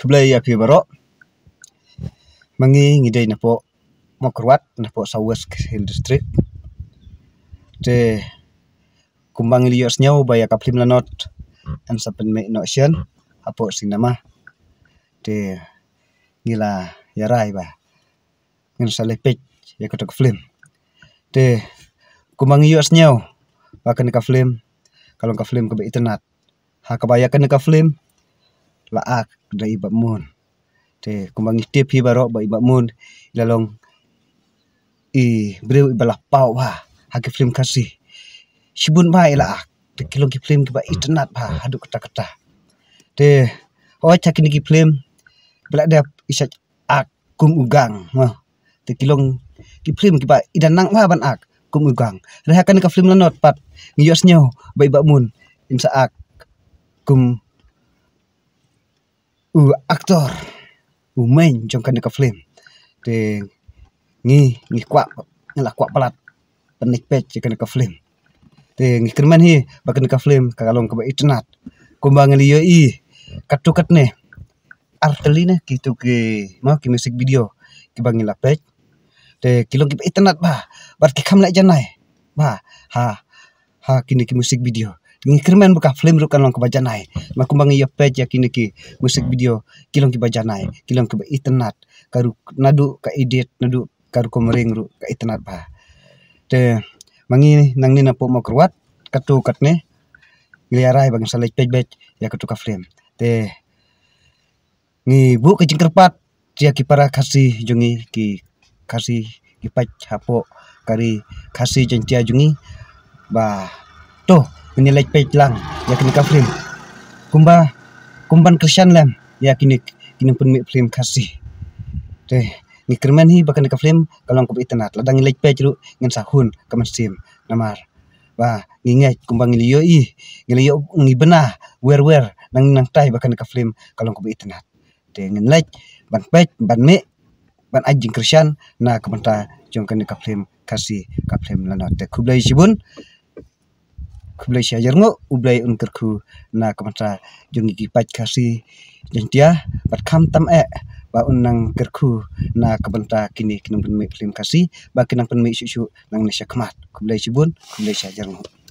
Kublai ya pi baro mangi ngidai napo Mokrwat napo Southwest Hill District te kumbang lios nyau baya kaplim lanot an sapen me notion apo sinama te gila yarai ba ngin salepek ya kotak film te kumbang lios nyau bakan ka film kalau ka film ke internet ha kabayakan ka film laak dari ibak mun te kumbang tip hi baro ba ibak mun lalong breu ibalah pau ba ha ke film kasih sibun ba laak te kilong ki film ke ba internet ba hadu kata-kata te cakin ki film belak dia isat ak kum ugang te kilong ki film ki ba idanang ba ban ak kum ugang rehakan ka film lanot pat ngios nyo ba ibak mun insa ak kum aktor main jongkan ka film te ngi kwak ngala kwak pelat penik pech kan ka film te ngi kerman hi bakan ka film kalong ka internet kumbang liyo katukat ne artelina kitu ke mau ki music video ki bangi la pech te kilong ki internet ba bar ki kham la janai ba ha kini ki music video ngi kerman buka film ru kalong ka bajanai ma kumbang ya pech ya kini ki music video kilong ki bajanai kilong ki internet karu nadu ka edit nadu karu komering ru ka internet ba te mangi nang ni napo Mokrwat katukat ne ngeliarai bang salai pech ya katu ka film te ngi bu ke jingkerpat dia ki para kasih jungi ki kasih ki pach hapo kari kasih jentia jungi ba to menilai pech lang ya kini ka film kumban Christian lam ya kini pun film kasih te ni kerman hi bakan ka film kalong ko internet ladang nilai pech ru ngen sahun kaman sim namar ba nginget kumbang liyo ngi benah wer nang tai bakan ka film kalong ko internet te ngen like ban pech ban me ban ajing Christian na kamanta jongkan ka film kasih ka film lanot te kublai sibun kublai syajarngo ublai unkerku na kamanta jongi ki pach kasih jentia bat kham tam ba unang kerku na kabanta kini kinung penmi film kasih ba kinang penmi susu nang nesya kemat kublai sibun kublai syajarngo.